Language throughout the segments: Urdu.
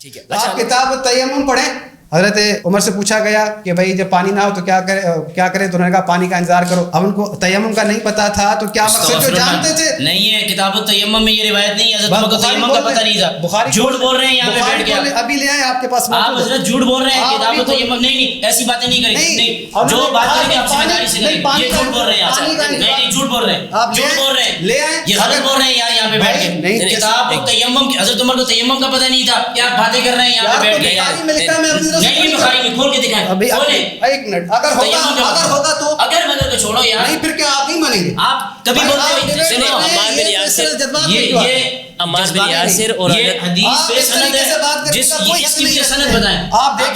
ٹھیک ہے. آپ کتاب التیمم پڑھیں. حضرت عمر سے پوچھا گیا کہ بھائی جب پانی نہ ہو تو کیا کریں, تو انہوں نے کہا پانی کا انتظار کرو. اب ان کو تیمم کا نہیں پتا تھا تو کیا مقصد, جو جانتے تھے نہیں ہے کتاب التیمم میں یہ روایت نہیں ہے, حضرت عمر کو تیمم کا پتہ نہیں تھا. جھوٹ بول رہے ہیں یہاں پہ بیٹھ کے, ابھی لے آئے آپ کے پاس, آپ حضرت جھوٹ بول رہے ہیں. کتاب التیمم نہیں, ایسی باتیں نہیں کریں گے. جو بات کریں گے آپ ذمہ داری سے کریں. یہ جھوٹ بول رہے ہیں, نہیں جھوٹ بول رہے ہیں, جھوٹ بول رہے ہیں, یہ غلط بول رہے ہیں یار. یہاں پہ بیٹھ کے کتاب التیمم, حضرت عمر کو تیمم کا پتہ نہیں تھا, کیا باتیں کر رہے ہیں یہاں پہ بیٹھ کے. نہیں بخاری میں کھول کے دکھائیں, ایک منٹ, اگر ہوگا تو اگر کو چھوڑو یار, نہیں پھر کیا آپ نہیں مانیں گے؟ آپ کبھی بولتے ہو عمار بن یاسر اور حدیث پہ سند ہے, جس کی مجھے سند بتائیں. آپ لکھ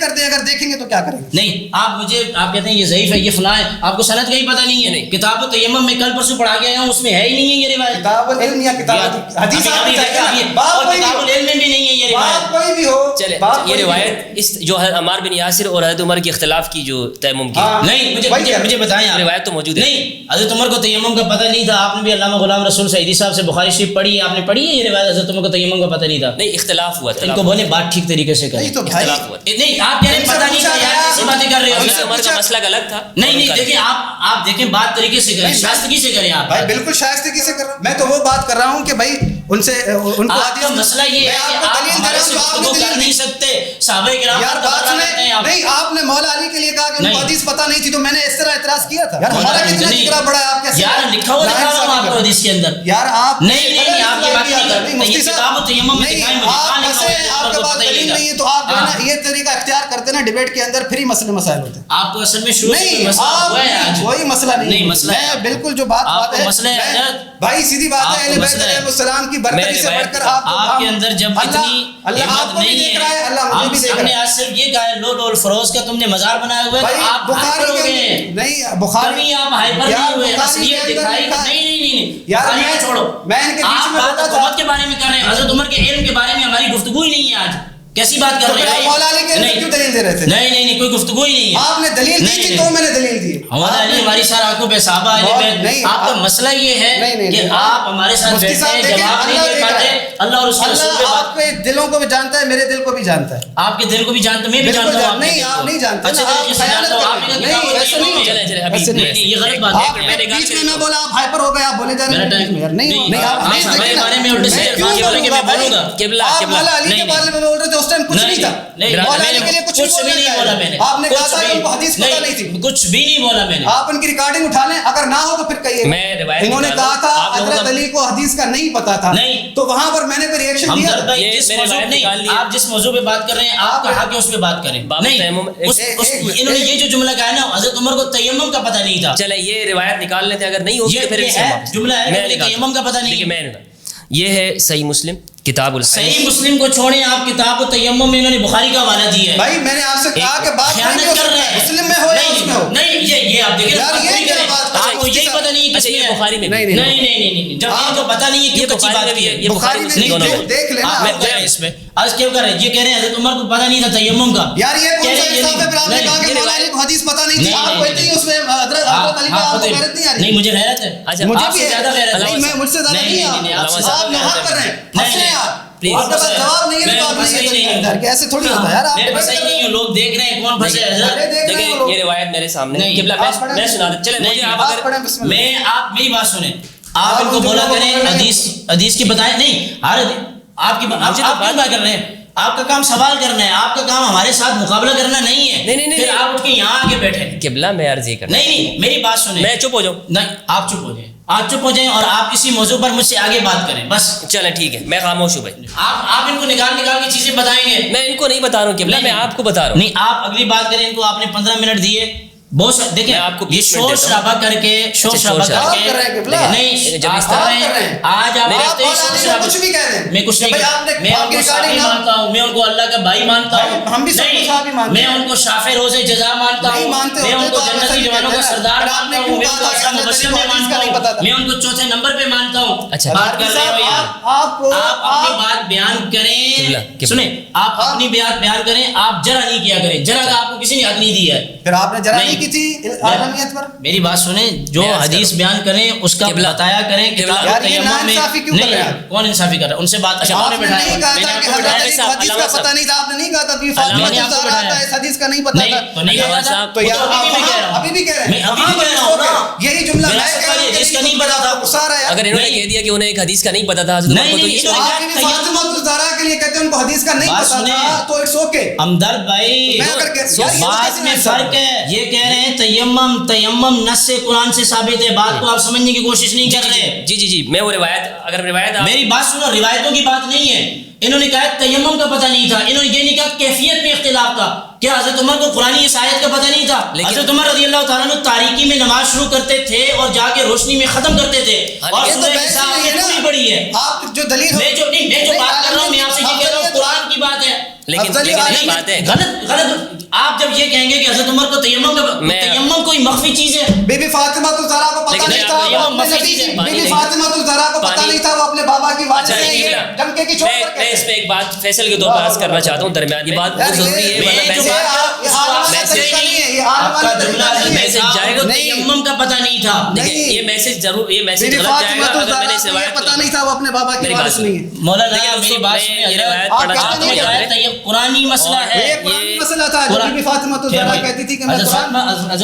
کر دیں, اگر دیکھیں گے تو کیا کریں گے؟ نہیں آپ مجھے, آپ کہتے ہیں یہ ضعیف ہے, یہ فلاں ہے, آپ کو سند کا ہی پتہ نہیں ہے. کتاب التیمم میں کل پرسوں پڑھا کے آیا ہوں, اس میں ہے ہی نہیں ہے یہ روایت. کتاب العلم یا کتاب حدیث, اور کتاب العلم میں بھی نہیں ہے یہ روایت. کوئی بھی ہو, چلے یہ روایت اس جو عمار بن یاسر اور حضرت عمر کے اختلاف کی جو تیمم کی, نہیں مجھے بتائیں, روایت تو موجود ہے. نہیں حضرت عمر کو تیمم کا پتہ نہیں تھا. آپ نے بھی علامہ غلام رسول سعیدی صاحب سے بخاری شریف پڑھی ہے, آپ نے پڑھی ہے یہ روایت, حضرت عمر کو تیمم کا پتہ نہیں تھا. نہیں اختلاف ہوا, ان کو بولے بات ٹھیک طریقے سے کریں. اختلاف ہوا نہیں آپ کہہ رہے ہیں پتہ نہیں تھا یار, ایسی باتیں کر رہے ہو. عمر کا مسئلہ الگ تھا. نہیں دیکھیں آپ دیکھیں بات طریقے سے کریں, شائستگی سے کریں. آپ بھائی بالکل شائستگی سے کر رہا ہوں, میں تو وہ بات کر رہا ہوں کہ بھائی ان سے ان کو آپ کا مسئلہ یہ ہے کہ آپ ہمارے سے گفتگو کر نہیں سکتے. صحابہ کرام یار بات سنیں, نہیں آپ نے مولا علی کے لیے کہا کہ ان کو حدیث پتہ نہیں تھی, تو میں نے اس طرح اعتراض کیا تھا. یار ہمارا کتنا ذکر بڑا ہے, آپ کیسے یار لکھا ہوا دکھا رہا ہوں آپ کو حدیث کے اندر. یار آپ نہیں آپ یہ بات نہیں کرتے, مفتی صاحب کتاب میں دکھائیں مجھے, آپ کے پاس دلیل نہیں ہے تو آپ جو ہے نا یہ طریقہ اختیار کرتے نا ڈیبیٹ کے اندر, پھر ہی مسئلے مسائل ہوتے ہیں. آپ کو اصل میں شروع سے نہیں, مسئلہ ہوا ہے آج, کوئی مسئلہ نہیں. مسئلہ میں بالکل جو بات ہے مسئلہ ہے بھائی, سیدھی بات ہے, اہل بیت علیہ السلام کی برکت سے بڑھ کر آپ کے اندر جب اتنی اللہ نہیں دیکھ رہا ہے, اللہ مجھے بھی دیکھ رہا ہے. ہم نے آج صرف یہ کہا ہے لو لو الفروز کا تم نے مزار بنایا ہوا ہے, آپ ہائپر ہو گئے ہیں. نہیں بخاری, آپ ہائپر نہیں ہوئے, اصلیت دکھائی نہیں یار میں چھوڑو. میں ان کے بیچ میں بات حکومت کے بارے میں کر رہے ہیں, حضرت عمر کے علم کے بارے میں ہماری گفتگو ہی نہیں ہے آج. کیسی بات کر رہے ہیں؟ مولا علی کے علم کیوں دلیل دے رہے تھے؟ نہیں کوئی گفتگو ہی نہیں ہے. آپ نے دلیل دی تھی تو میں نے دلیل دی. مولا علی ہماری سارے آنکھوں پہ صحابہ علی. آپ کا مسئلہ یہ ہے کہ آپ ہمارے ساتھ بیٹھتے ہیں, جواب نہیں دے پاتے. اللہ اور اس کے رسول پہ آپ کے دلوں کو بھی جانتا ہے, میرے دل کو بھی جانتا ہے. آپ کے دل کو بھی جانتا ہے, میں بھی جانتا ہوں. نہیں آپ نہیں جانتے, اچھا یہ غلط بات ہے. بیچ میں نہ بولا, آپ ہائپر ہو گئے, آپ بولے جا رہے ہیں. نہیں آپ بارے میں الٹے سے بولوں گا. آپ مولا علی کے بارے میں بول رہے تھے, اس ٹائم کچھ نہیں تھا. مولا علی کے لیے کچھ بھی نہیں بولا میں نے. آپ نے کہا تھا ان کو حدیث پتہ نہیں تھی, کچھ بھی نہیں بولا میں نے. آپ ان کی ریکارڈنگ اٹھا لیں, اگر نہ ہو تو پھر کہیے. انہوں نے کہا تھا حضرت علی کو حدیث کا نہیں پتا تھا, تو وہاں پر میں نے کوئی ریئیکشن دیا. آپ جس موضوع پہ بات کر رہے ہیں, آپ کا حق ہے اس پہ بات کریں. انہوں نے یہ جو جملہ کہا نا, حضرت عمر کو تیمم کا پتہ نہیں تھا. چلے یہ روایت نکال لیتے, اگر نہیں ہوگی تو پھر جملہ ہے تیمم کا پتہ نہیں. یہ ہے صحیح مسلم کتاب الحیض. صحیح مسلم کو چھوڑیں, آپ کتاب التیمم میں انہوں نے بخاری کا حوالہ دیا ہے. بھائی میں نے آپ سے کہا کہ بات خیانت کر رہے ہیں, مسلم میں ہو یا اس میں ہو. نہیں یہ آپ دیکھیں, آپ کو یہی پتہ نہیں اچھا یہ بخاری میں نہیں, جب آپ کو پتہ نہیں ہے کہ کچھ بات کی ہے, یہ بخاری میں دیکھ لینا. اس میں آج کیوں کر رہے ہیں, یہ کہہ رہے ہیں حضرت عمر کو پتہ نہیں تھا تیمم کا. یار یہ کون سا انصاف ہے, آپ نے کہا کہ مولا علی کو حدیث پتہ نہیں تھی, آپ کہتے ہیں اس میں حضرت علی کا آپ کو غیرت نہیں آ رہی. نہیں مجھے غیرت ہے, مجھے بھی زیادہ غیرت ہے. نہیں میں مجھ سے زیادہ نہیں, آپ نہ کر رہے ہیں, ہنس رہے ہیں آپ. آپ کا جواب نہیں ہے, بات نہیں ہے, کیسے تھوڑی ہوتا ہے یار. میں پھنسا ہی نہیں ہوں, لوگ دیکھ رہے ہیں کون پھنسے ہے. دیکھیں یہ روایت میرے سامنے, میں سنا دوں. چلے مجھے آپ اگر میں, آپ میری بات سنیں, آپ ان کو بولا کریں حدیث کی بتائیں. نہیں آپ کی بات کر رہے ہیں, آپ کا کام سوال کرنا ہے, آپ کا کام ہمارے ساتھ مقابلہ کرنا نہیں ہے. نہیں پھر آپ اٹھ کے یہاں آگے بیٹھے. قبلہ میں عرض یہ کرنا. نہیں میری بات سنیں, میں چپ ہو جاؤں. نہیں آپ چپ ہو جائیں, آپ چپ ہو جائیں اور آپ کسی موضوع پر مجھ سے آگے بات کریں بس. چلیں ٹھیک ہے, میں خاموش ہوں بھائی. آپ ان کو نکال کے چیزیں بتائیں گے. میں ان کو نہیں بتا رہا ہوں قبلہ, میں آپ کو بتا رہا ہوں. نہیں آپ اگلی بات کریں, ان کو آپ نے 15 منٹ دیے, بہت دیکھیں آپ کو یہ شور شرابہ کر کے نہیں جب اس طرح آج آپ کچھ بھی کہہ دیں, میں کچھ نہیں, میں ان کو صحابی مانتا ہوں, میں ان کو اللہ کا بھائی مانتا ہوں, ہم بھی صحابی مانتے ہیں, میں ان کو شافع روز جزا مانتا ہوں, میں ان کو جنتی جوانوں کا سردار مانتا ہوں, میں ان کو اصحاب مبشر میں مانتا ہوں, میں ان کو چوتھے نمبر پہ مانتا ہوں. اچھا بات کر رہے ہو یار, آپ اپنی بات بیان کریں, سنیں آپ اپنی بات بیان کریں, آپ جرا نہیں کیا کریں, جرا کا آپ کو کسی نے حق نہیں دیا ہے. پھر آپ نے جرا نہیں کی تھی آدمیت پر. میری بات سنیں, جو حدیث بیان کریں اس کا بتایا کریں. کتاب التیمم میں کون انصافی کر رہا ہے ان سے بات. اچھا آپ نے بٹھایا, حدیث کا پتہ نہیں تھا, آپ نے نہیں کہا تھا حدیث کا نہیں پتہ تھا, تو نہیں کہا تھا, تو ابھی بھی کہہ رہے ہیں یہی جملہ میں کہہ رہا ہوں حدیث کا نہیں پتا تھا. اگر انہوں نے کہہ دیا کہ انہیں ایک حدیث کا نہیں پتا تھا, فاطمہ الزہرا کے لیے کہتے ہیں ان کو حدیث کا نہیں پتا تھا, تو اٹس اوکے. ہمدرد بھائی بات میں فرق ہے. یہ کہہ رہے ہیں تیمم نص قرآن سے ثابت ہے, بات کو آپ سمجھنے کی کوشش نہیں کر رہے. جی میں وہ روایت, اگر روایت میری بات سنو, روایتوں کی بات نہیں ہے. انہوں نے کہا تیمم کا پتہ نہیں تھا, انہوں نے یہ نہیں کہا کیفیت میں اختلاف تھا. کیا حضرت عمر کو قرآن اس آیت کا پتہ نہیں تھا؟ حضرت عمر رضی اللہ تعالیٰ عنہ تاریکی میں نماز شروع کرتے تھے اور جا کے روشنی میں ختم کرتے تھے, اور سورہ نساء آپ نے پوری پڑھی ہے. آپ جو دلیل میں جو بات کر رہا ہوں, میں آپ سے یہ کہہ رہا ہوں قرآن کی بات ہے. لیکن بات ہے غلط. آپ جب یہ کہیں گے کہ حضرت عمر کو تیمم کوئی مخفی چیز ہے, بی بی فاطمہ الزہرا کو پتہ نہیں تھا, بی بی فاطمہ الزہرا کو پتہ نہیں تھا وہ اپنے بابا کی والدہ ہے. ڈمکے کی چوٹ پر میں اس پہ ایک بات فیصل کے طور پر عرض کرنا چاہتا ہوں درمیان, یہ بات بہت ضروری ہے. میسج جائے گا, تیمم کا پتہ نہیں تھا. یہ میسج ضرور, یہ میسج غلط جائے گا اگر میں نے اس روایت پتہ نہیں تھا وہ اپنے بابا کی وارث نہیں ہے. مولانا میری بات سنیں, یہ روایت پڑھنا چاہتا ہوں. یہ قرآنی مسئلہ ہے, یہ قرآنی مسئلہ تھا. بی بی فاطمہ الزہرا کہتی تھی کہ میں حضرت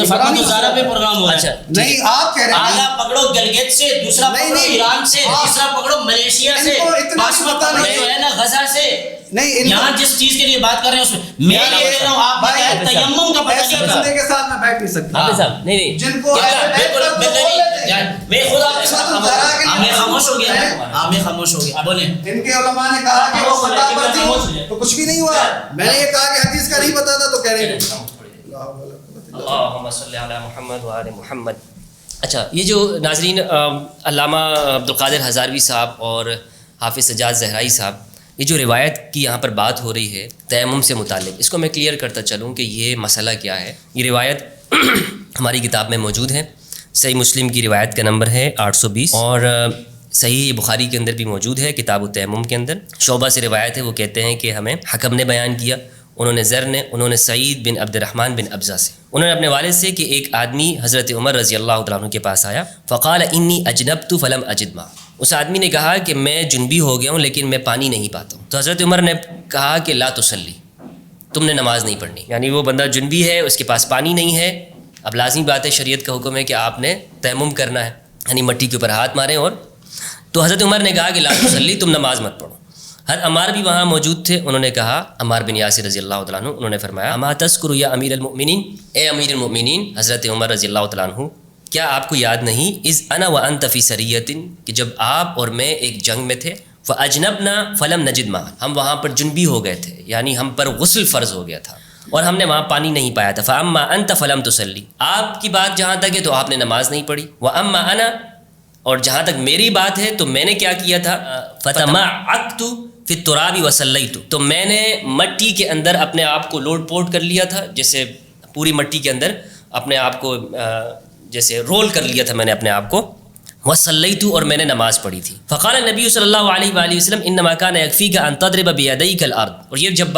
فاطمہ الزہرا پہ پروگرام ہو رہا ہے. نہیں آپ کہہ رہے ہیں آدھا پکڑو گلگت سے, دوسرا پکڑو ایران سے, تیسرا پکڑو ملیشیا سے, پانچواں پکڑو جو ہے نا غزہ سے. نہیں یہاں جس چیز کے لیے بات کر رہے ہیں اس میں میں یہ کہہ رہا ہوں, آپ نے کہا تیمم کا پتہ نہیں تھا. بندے کے ساتھ میں بیٹھ نہیں سکتا. نہیں جن کو میں خود آپ میں خاموش ہو گیا, آپ میں خاموش ہو گیا, بولیں. ان کے علماء نے کہا کہ وہ خطا پر تھی تو کچھ بھی نہیں ہوا. میں نے یہ کہا کہ حدیث کا نہیں پتا تھا تو کہہ رہے ہیں اللہم صلی علی محمد و آل محمد. اچھا, یہ جو ناظرین علامہ عبدالقادر ہزاروی صاحب اور حافظ سجاد زہرائی صاحب, یہ جو روایت کی یہاں پر بات ہو رہی ہے تیمم سے متعلق, اس کو میں کلیئر کرتا چلوں کہ یہ مسئلہ کیا ہے. یہ روایت ہماری کتاب میں موجود ہے. صحیح مسلم کی روایت کا نمبر ہے 820, اور صحیح بخاری کے اندر بھی موجود ہے کتاب التیمم کے اندر. شعبہ سے روایت ہے, وہ کہتے ہیں کہ ہمیں حکم نے بیان کیا, انہوں نے سعید بن عبد الرحمن بن ابزہ سے, انہوں نے اپنے والد سے کہ ایک آدمی حضرت عمر رضی اللہ تعالیٰ عنہ کے پاس آیا. فقال انی اجنبت فلم اجد ماء, اس آدمی نے کہا کہ میں جنبی ہو گیا ہوں لیکن میں پانی نہیں پاتا ہوں. تو حضرت عمر نے کہا کہ لا تصلی, تم نے نماز نہیں پڑھنی. یعنی وہ بندہ جنبی ہے, اس کے پاس پانی نہیں ہے. اب لازمی بات ہے, شریعت کا حکم ہے کہ آپ نے تیمم کرنا ہے, یعنی مٹی کے اوپر ہاتھ ماریں. اور تو حضرت عمر نے کہا کہ لا تصلی, تم نماز مت پڑھو. حضرت عمار بھی وہاں موجود تھے, انہوں نے کہا, عمار بن یاسر رضی اللہ تعالیٰ عنہ, انہوں نے فرمایا اما تذکر یا امیر المؤمنین, اے امیر المؤمنین حضرت عمر رضی اللہ تعالیٰ عنہ, کیا آپ کو یاد نہیں اذ انا وانت فی سریۃ, کہ جب آپ اور میں ایک جنگ میں تھے, فاجنبنا فلم نجد ماء, ہم وہاں پر جنبی ہو گئے تھے, یعنی ہم پر غسل فرض ہو گیا تھا اور ہم نے وہاں پانی نہیں پایا تھا. فاما انت فلم تصلی, آپ کی بات جہاں تک ہے تو آپ نے نماز نہیں پڑھی. واما انا, اور جہاں تک میری بات ہے تو میں نے کیا کیا تھا, فتمعقت فی التراب وصلیت, تو میں نے مٹی کے اندر اپنے آپ کو لوٹ پوٹ کر لیا تھا, جیسے پوری مٹی کے اندر اپنے آپ کو جیسے رول کر لیا تھا میں نے اپنے آپ کو. وصلیت, اور میں نے نماز پڑھی تھی. فقال النبی صلی اللہ علیہ وآلہ وسلم انما کان یکفیک ان تضرب بیدیک الارض, اور یہ جب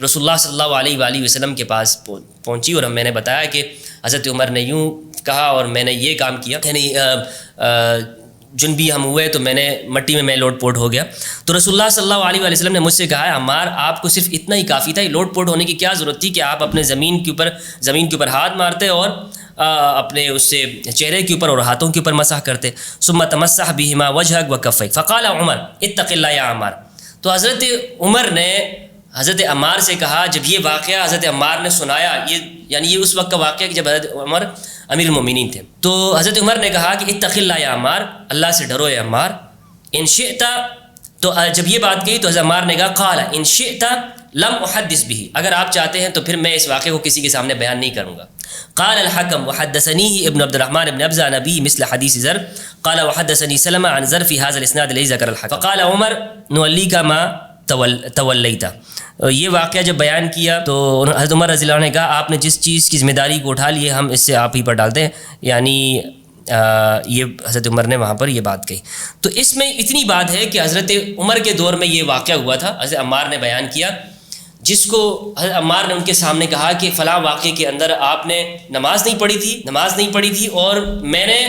رسول اللہ صلی اللہ علیہ وآلہ وسلم کے پاس پہنچی اور میں نے بتایا کہ حضرت عمر نے یوں کہا اور میں نے یہ کام کیا, یعنی جنبی ہم ہوئے تو میں نے مٹی میں لوٹ پوٹ ہو گیا. تو رسول اللہ صلی اللہ علیہ وآلہ وسلم نے مجھ سے کہا, عمار آپ کو صرف اتنا ہی کافی تھا, یہ لوٹ پوٹ ہونے کی کیا ضرورت تھی کہ آپ اپنے زمین کے اوپر ہاتھ مارتے اور اپنے اس سے چہرے کے اوپر اور ہاتھوں کے اوپر مسح کرتے. ثم تمسح بہما وجهك وكفيك فقال عمر اتق الله يا عمار. تو حضرت عمر نے حضرت عمار سے کہا, جب یہ واقعہ حضرت عمار نے سنایا, یعنی یہ اس وقت کا واقعہ کہ جب حضرت عمر امیر المومنین تھے, تو حضرت عمر نے کہا کہ اتق اللہ یا عمار, اللہ سے ڈرو اے عمار. ان شئت, تو جب یہ بات کہی تو حضرت عمار نے کہا قال ان شئت لم احدث به, اگر آپ چاہتے ہیں تو پھر میں اس واقعے کو کسی کے سامنے بیان نہیں کروں گا. قال الحكم وحدثنيه ابن عبد الرحمن بن ابزة نبي مثل حديث زر, قال وحدثني سلمة عن زر في هذا الاسناد الذي ذكر الحكم. فقال عمر نوليك ما تولیت. یہ واقعہ جب بیان کیا تو حضرت عمر رضی اللہ عنہ نے کہا, آپ نے جس چیز کی ذمہ داری کو اٹھا لی ہے ہم اس سے آپ ہی پر ڈالتے ہیں. یعنی یہ حضرت عمر نے وہاں پر یہ بات کہی. تو اس میں اتنی بات ہے کہ حضرت عمر کے دور میں یہ واقعہ ہوا تھا, حضرت عمار نے بیان کیا جس کو حضرت عمار نے ان کے سامنے کہا کہ فلاں واقعے کے اندر آپ نے نماز نہیں پڑھی تھی اور میں نے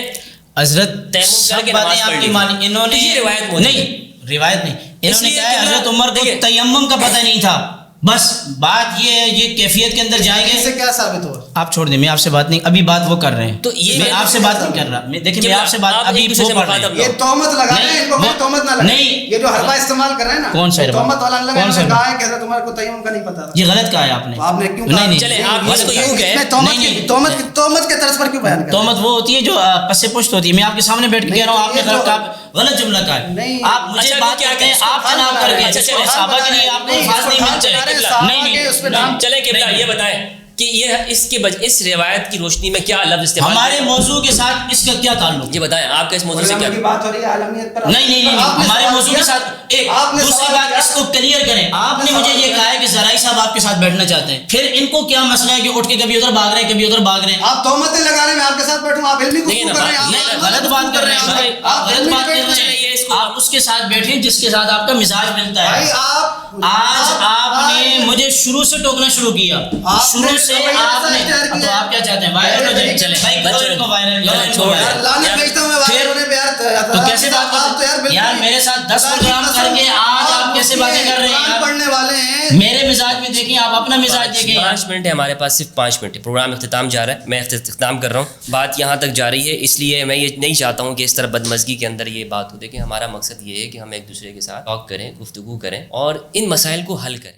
حضرت تیمم کر کے باتیں نماز آپ پڑھ کی لی. مانی. انہوں نے یہ روایت موجود ہے. نہیں، روایت نہیں، انہوں نے لیے کہا ہے کہ حضرت عمر کو دیکھیں، تیمم کا پتہ نہیں تھا. بس بات یہ کیفیت کے اندر جائیں اس سے گے. کیا ثابت ہوا؟ آپ چھوڑ دیں، میں آپ سے بات نہیں، ابھی بات وہ کر رہے ہیں. تو یہ میں آپ سے بات نہیں کر رہا. دیکھیں میں آپ سے بات ابھی وہ کر رہے ہیں. یہ تہمت لگا رہے ہیں، ان کو تہمت نہ لگائیں. نہیں، یہ جو حربہ استعمال کر رہے ہیں نا، کون سا حربہ؟ تہمت والا لگا، کون سا انہوں نے کہا ہے کہ حضرت عمر کو تیمم کا نہیں پتا تھا. یہ غلط کہا ہے آپ نے. تو آپ نے کیوں کہا؟ نہیں چلیں آپ اس کو یوں کہیں. تہمت کے طرز پر کیوں بیان کر؟ تہمت وہ ہوتی ہے جو پس پشت ہوتی ہے. میں آپ کے سامنے بیٹھ کے کہہ رہا ہوں، آپ نے غلط جملہ کہا ہے. آپ مجھے بات کرتے ہیں آپ جناب کر کے صحابہ کے لیے آپ کو الفاظ نہیں ملتے. نہیں، چلیں کہ یہ بتائیں کہ یہ اس روایت کی روشنی میں کیا لفظ استعمال ہمارے موضوع کے ساتھ اس کا کیا تعلق؟ یہ بتائیں آپ کا اس موضوع سے کیا بات ہو رہی ہے عالمیت پر. نہیں، ہمارے موضوع کے ساتھ ایک دوسری بات اس کو کلیئر کریں. آپ نے مجھے یہ کہا ہے کہ زرعی صاحب آپ کے ساتھ بیٹھنا چاہتے ہیں، پھر ان کو کیا مسئلہ ہے کہ اٹھ کے کبھی ادھر بھاگ رہے ہیں کبھی ادھر بھاگ رہے ہیں؟ آپ تہمتیں لگا رہے ہیں، میں آپ کے ساتھ بیٹھوں، آپ علمی گفتگو کر رہے ہیں، غلط بات کر رہے ہیں. آپ غلط بات کر رہے ہیں. آپ اس کے ساتھ بیٹھیں جس کے ساتھ آپ کا مزاج ملتا ہے. آج آپ نے مجھے شروع سے ٹوکنا شروع کیا. شروع سے آپ نے، تو آپ کیا چاہتے ہیں وائرل ہو جائے؟ چلے بھائی کرو ان کو وائرل، چھوڑ تو کیسے بات کرتے یار؟ میرے ساتھ 10 پروگرام کر کے آج آپ کیسے باتیں کر رہے ہیں؟ پڑھنے والے ہیں. میرے مزاج میں دیکھیں، آپ اپنا مزاج دیکھیں. 5 منٹ ہے ہمارے پاس، صرف 5 منٹ. پروگرام اختتام جا رہا ہے، میں اختتام کر رہا ہوں. بات یہاں تک جا رہی ہے، اس لیے میں یہ نہیں چاہتا ہوں کہ اس طرح بدمزگی کے اندر یہ بات ہو. دیکھیں ہمارا مقصد یہ ہے کہ ہم ایک دوسرے کے ساتھ ٹاک کریں، گفتگو کریں اور ان مسائل کو حل کریں.